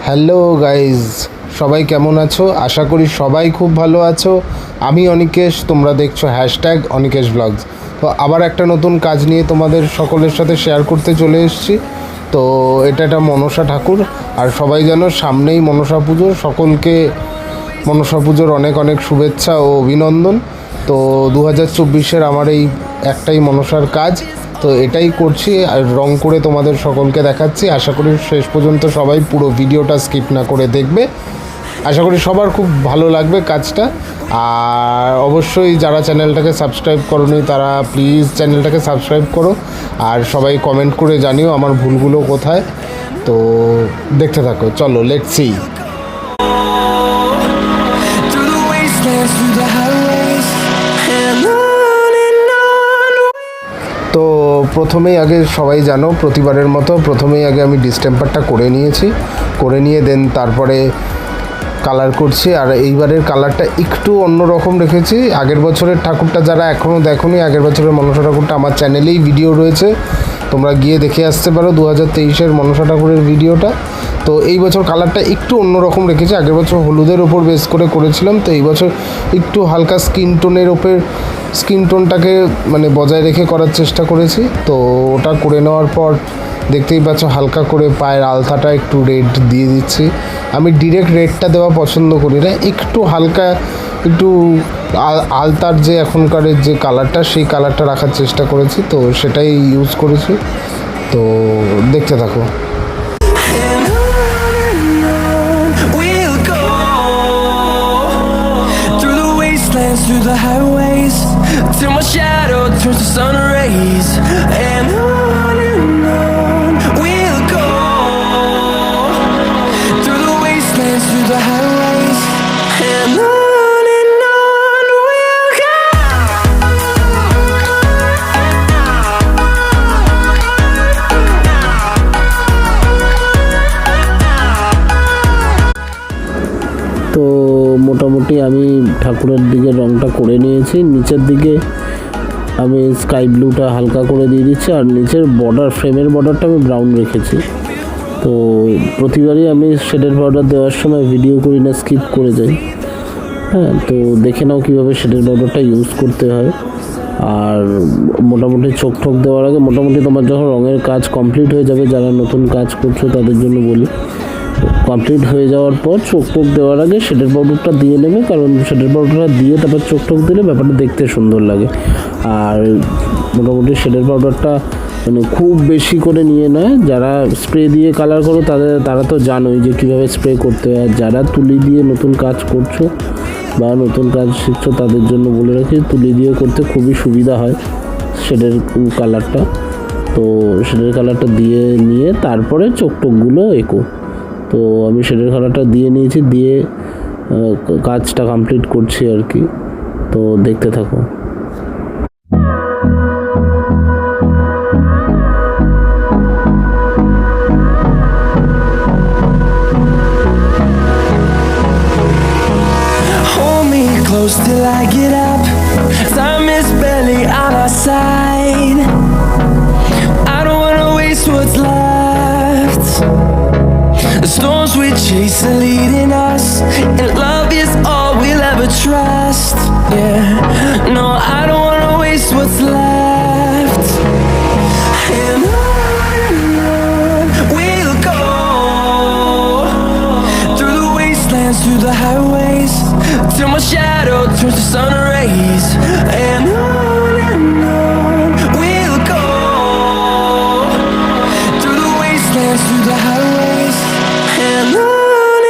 Hello guys, সবাই কেমন আছো? আশা করি সবাই খুব ভালো আছো। আমি অনিকেশ, তোমরা দেখছো অনিকেশ ব্লগস। তো আবার একটা নতুন কাজ নিয়ে তোমাদের সকলের সাথে শেয়ার করতে চলে এসেছি। তো এটা একটা মনসা ঠাকুর, আর সবাই যেন সামনেই মনসা পুজো, সকলকে মনসা পুজোর অনেক অনেক শুভেচ্ছা ও অভিনন্দন। তো 2024-এর আমার এই একটাই মনসার কাজ, তো এটাই করছি আর রং করে তোমাদের সকলকে দেখাচ্ছি। আশা করি শেষ পর্যন্ত সবাই পুরো ভিডিওটা স্কিপ না করে দেখবে। আশা করি সবার খুব ভালো লাগবে কাজটা। আর অবশ্যই যারা চ্যানেলটাকে সাবস্ক্রাইব করোনি তারা প্লিজ চ্যানেলটাকে সাবস্ক্রাইব করো, আর সবাই কমেন্ট করে জানিও আমার ভুলগুলো কোথায়। তো দেখতে থাকো, চলো লেটস সি। তো প্রথমেই আগে সবাই জানো প্রতিবারের মতো প্রথমেই আগে আমি ডিস্টেম্পারটা করে নিয়ে দেন তারপরে কালার করছি। আর এইবারের কালারটা একটু অন্যরকম রেখেছি। আগের বছরের ঠাকুরটা যারা এখনও দেখোনি, আগের বছরের মনসা ঠাকুরটা আমার চ্যানেলেই ভিডিও রয়েছে, তোমরা গিয়ে দেখে আসতে পারো 2023-এর মনসা ঠাকুরের ভিডিওটা। তো এই বছর কালারটা একটু অন্যরকম রেখেছি। আগের বছর হলুদের ওপর বেস করে করেছিলাম, তো এই বছর একটু হালকা স্কিন টোনটাকে মানে বজায় রেখে করার চেষ্টা করেছি। তো ওটা করে নেওয়ার পর দেখতেই পাচ্ছ হালকা করে পায়ের আলতাটা একটু রেড দিয়ে দিচ্ছি। আমি ডিরেক্ট রেডটা দেওয়া পছন্দ করি না, একটু হালকা একটু আলতার যে এখনকারের যে কালারটা সেই কালারটা রাখার চেষ্টা করেছি, তো সেটাই ইউজ করেছি। তো দেখতে থাকো। Through the highways till my shadow turns to sun rays, and on we'll go through the wastelands, through the highways, and on we'll go. তো মোটামুটি আমি ঠাকুরের দিকে রংটা করে নিয়েছি। নিচের দিকে আমি স্কাই ব্লুটা হালকা করে দিয়ে দিচ্ছি, আর নিচের ফ্রেমের বর্ডারটা আমি ব্রাউন রেখেছি। তো প্রতিবারই আমি শেডের বর্ডার দেওয়ার সময় ভিডিও করি না, স্কিপ করে যাই। হ্যাঁ, তো দেখে নাও কীভাবে শেডের বর্ডারটা ইউজ করতে হয়। আর মোটামুটি চোখ দেওয়ার আগে মোটামুটি তোমার যখন রঙের কাজ কমপ্লিট হয়ে যাবে, যারা নতুন কাজ করছো তাদের জন্য বলি, কমপ্লিট হয়ে যাওয়ার পর চোখ দেওয়ার আগে শেডের পাউডারটা দিয়ে নেবে, কারণ শেডের পাউডারটা দিয়ে তারপর চোখ দিলে ব্যাপারটা দেখতে সুন্দর লাগে। আর মোটামুটি শেডের পাউডারটা মানে খুব বেশি করে নিয়ে নয়, যারা স্প্রে দিয়ে কালার করো তারা তো জানোই যে কীভাবে স্প্রে করতে হয়। আর যারা তুলি দিয়ে নতুন কাজ করছো বা নতুন কাজ শিখছো তাদের জন্য বলে রাখি, তুলি দিয়ে করতে খুবই সুবিধা হয় শেডের কালারটা। তো শেডের কালারটা দিয়ে নিয়ে তারপরে চোখগুলো এঁকো। তো আমি শেডের কালারটা দিয়ে নিয়েছি, দিয়ে কাজটা কমপ্লিট করছি আর কি। তো দেখতে থাকো। Hold me close till I get up. Time is barely on our side. I don't wanna waste what's left. The storms we chase are leading us, and love is all we'll ever trust. Yeah, no, I don't wanna waste what's left. And on we'll go through the wastelands, through the highways, till my shadow turns to sun rays. And on we'll go through the wastelands, through the highways, and on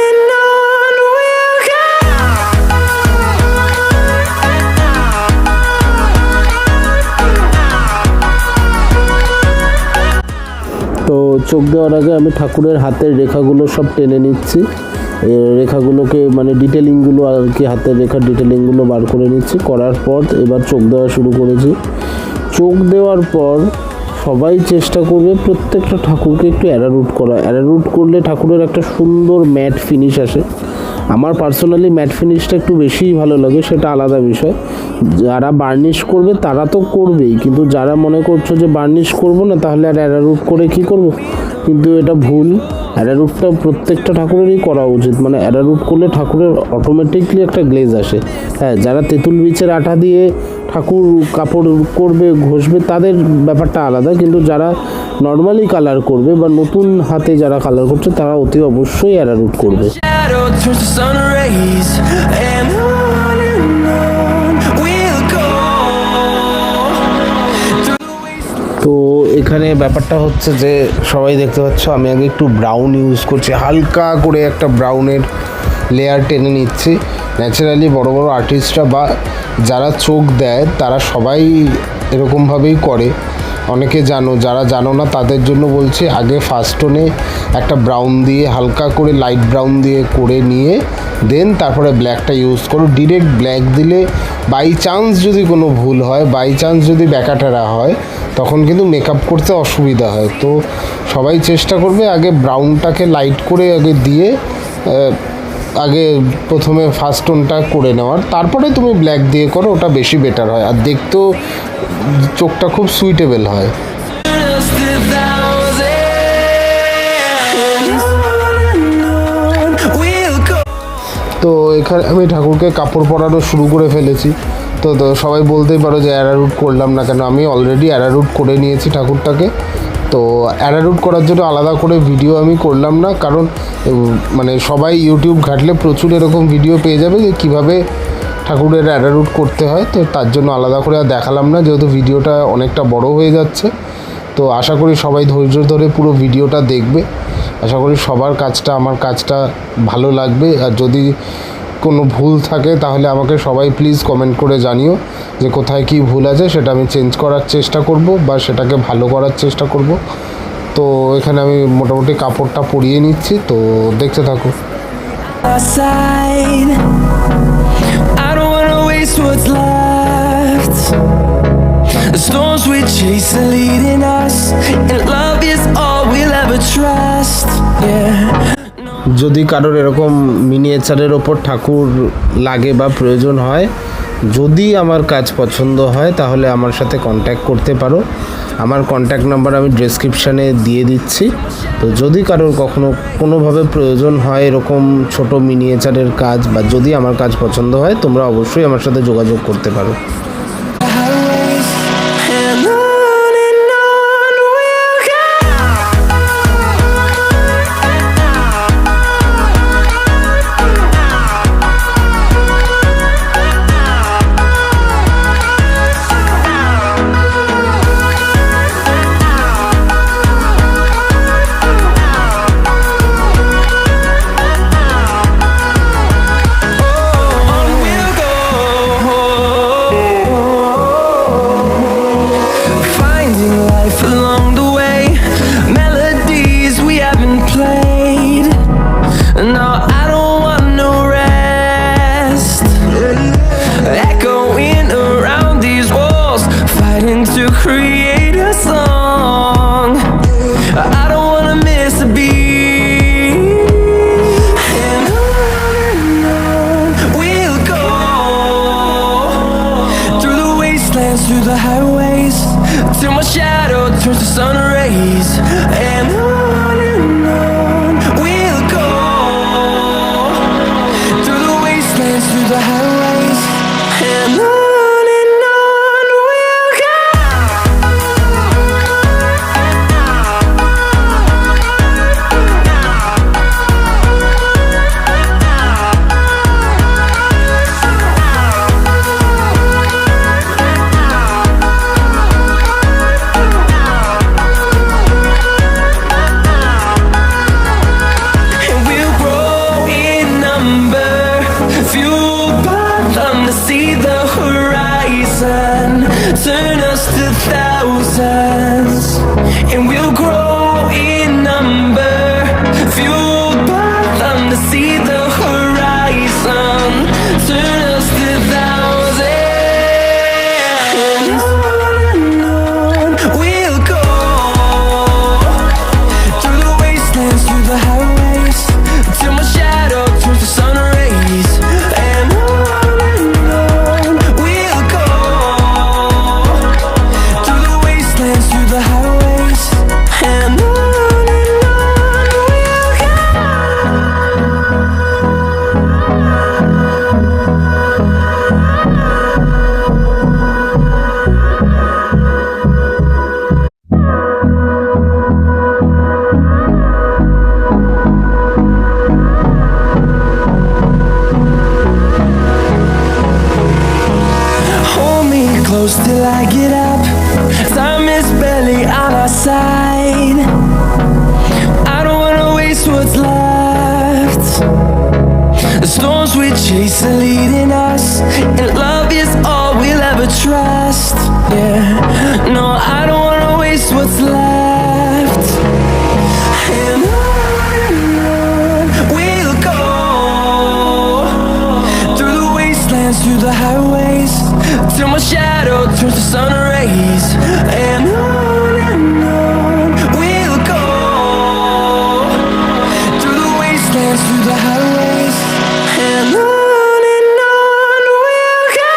we'll go. তো চোখ দেওয়ার আগে আমি ঠাকুরের হাতের রেখাগুলো সব টেনে নিচ্ছি। রেখাগুলোকে মানে ডিটেলিংগুলো আর কি, হাতের রেখার ডিটেলিংগুলো বার করে নিচ্ছি। করার পর এবার চোখ দেওয়া শুরু করেছি। চোখ দেওয়ার পর সবাই চেষ্টা করবে প্রত্যেকটা ঠাকুরকে একটু অ্যারারুট করা। অ্যারারুট করলে ঠাকুরের একটা সুন্দর ম্যাট ফিনিশ আসে। আমার পার্সোনালি ম্যাট ফিনিশটা একটু বেশিই ভালো লাগে, সেটা আলাদা বিষয়। যারা বার্নিশ করবে তারা তো করবেই, কিন্তু যারা মনে করছো যে বার্নিশ করবো না তাহলে আর অ্যারারুট করে কি করব, কিন্তু এটা ভুল। অ্যারারুটটা প্রত্যেকটা ঠাকুরেরই করা উচিত, মানে অ্যারারুট করলে ঠাকুরের অটোমেটিকলি একটা গ্লেজ আসে। হ্যাঁ, যারা তেঁতুল বীজের আঠা দিয়ে ঠাকুর কাপড় করবে, ঘষবে, তাদের ব্যাপারটা আলাদা, কিন্তু যারা নর্মালি কালার করবে বা নতুন হাতে যারা কালার করছে তারা অতি অবশ্যই অ্যারারুট করবে। Shadow turns to sun rays, and on we'll go through the wastelands. তো এখানে ব্যাপারটা হচ্ছে যে সবাই দেখতে পাচ্ছ আমি আগে একটু ব্রাউন ইউজ করছি, হালকা করে একটা ব্রাউনের লেয়ার টেনে নিচ্ছি। ন্যাচারালি বড় বড় আর্টিস্টরা বা যারা চোখ দেয় তারা সবাই এরকমভাবেই করে। অনেকে জানো, যারা জানো না তাদের জন্য বলছি, আগে ফার্স্ট টোনে একটা ব্রাউন দিয়ে হালকা করে লাইট ব্রাউন দিয়ে করে নিয়ে দেন তারপরে ব্ল্যাকটা ইউজ করো। ডিরেক্ট ব্ল্যাক দিলে বাই চান্স যদি কোনো ভুল হয়, বাই চান্স যদি ব্যাকাটেরা হয়, তখন কিন্তু মেকআপ করতে অসুবিধা হয়। তো সবাই চেষ্টা করবে আগে ব্রাউনটাকে লাইট করে আগে দিয়ে আগে প্রথমে ফার্স্ট টোনটা করে নেওয়ার, তারপরে তুমি ব্ল্যাক দিয়ে করো, ওটা বেশি বেটার হয় আর দেখতেও চোখটা খুব সুইটেবল হয়। Just 1,000 we'll go. তো এখানে আমি ঠাকুরকে কাপড় পরানো শুরু করে ফেলেছি। তো সবাই বলতেই পারো যে অ্যারারুট করলাম না কেন, আমি অলরেডি অ্যারারুট করে নিয়েছি ঠাকুরটাকে। তো অ্যারারুট করার জন্য আলাদা করে ভিডিও আমি করলাম না, কারণ মানে সবাই ইউটিউব ঘাটলে প্রচুর এরকম ভিডিও পেয়ে যাবে যে কীভাবে ঠাকুরের অ্যারারুট করতে হয়। তো তার জন্য আলাদা করে আর দেখালাম না, যেহেতু ভিডিওটা অনেকটা বড় হয়ে যাচ্ছে। তো আশা করি সবাই ধৈর্য ধরে পুরো ভিডিওটা দেখবে। আশা করি সবার কাজটা, আমার কাজটা ভালো লাগবে। আর যদি কোনো ভুল থাকে তাহলে আমাকে সবাই প্লিজ কমেন্ট করে জানিও যে কোথায় কী ভুল আছে, সেটা আমি চেঞ্জ করার চেষ্টা করব বা সেটাকে ভালো করার চেষ্টা করব। তো এখানে আমি মোটামুটি কাপড়টা পরিয়ে নিচ্ছি, তো দেখতে থাকো। Our side. I don't wanna waste what's left. The storms we chase are leading us, and love is all we'll ever trust. Yeah. যদি কারোর এরকম মিনিয়েচারের ওপর ঠাকুর লাগে বা প্রয়োজন হয়, যদি আমার কাজ পছন্দ হয় তাহলে আমার সাথে কন্ট্যাক্ট করতে পারো। আমার কন্ট্যাক্ট নাম্বার আমি ডেসক্রিপশানে দিয়ে দিচ্ছি। তো যদি কারোর কখনো কোনোভাবে প্রয়োজন হয় এরকম ছোট মিনিয়েচারের কাজ, বা যদি আমার কাজ পছন্দ হয়, তোমরা অবশ্যই আমার সাথে যোগাযোগ করতে পারো। Highways, and on we'll go. On we'll go. Finding life along the way, melodies we haven't played. No, I don't want no rest. Echoing around these walls, fighting to create a song. I don't wanna miss a beat. And on we'll go, through the wastelands, through the highways, till my shadow turns to sun rays. And on we'll go, through the wastelands, through the highways. And on we'll go. And we'll grow in number, fueled by I get up. Time is barely on our side. I don't wanna waste what's left. The storms we chase are leading us, and love is all we'll ever trust. Yeah, no, I don't wanna waste what's left. And on we'll go, through the wastelands, through the highways, till my shadow turns to sun rays. And on we'll go, through the wastelands, through the highways, and on we'll go.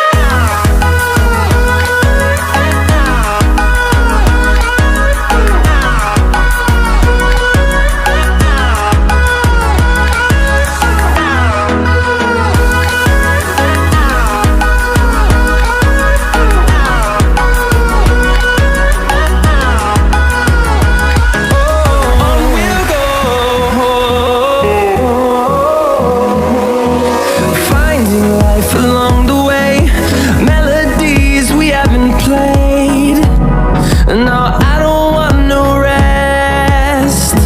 On we'll go, finding life along the way, melodies we haven't played. No, I don't want no rest,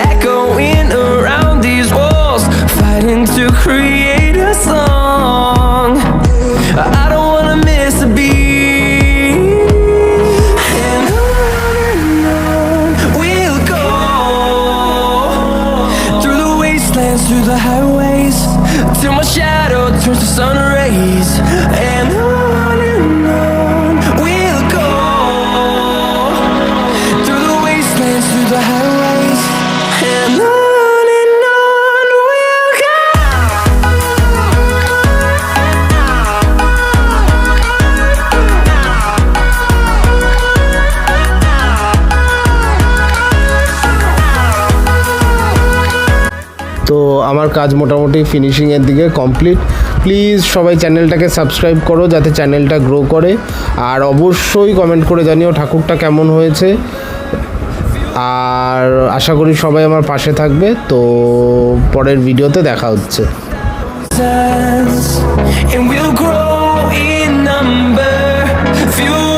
echoing around these walls, fighting to create a song. I don't wanna miss a beat. And on we'll go, through the wastelands, through the highways, till my shadow turns to sun rays. And on we'll go, through the wastelands, through the highways, and on we'll go. তো আমার কাজ মোটামুটি ফিনিশিংয়ের দিকে complete. Please সবাই চ্যানেলটাকে subscribe করো যাতে চ্যানেলটা গ্রো করে, আর অবশ্যই কমেন্ট করে জানিও ঠাকুরটা কেমন হয়েছে, আর আশা করি সবাই আমার পাশে থাকবে। তো পরের ভিডিওতে দেখা হচ্ছে। And we'll grow in number, fuel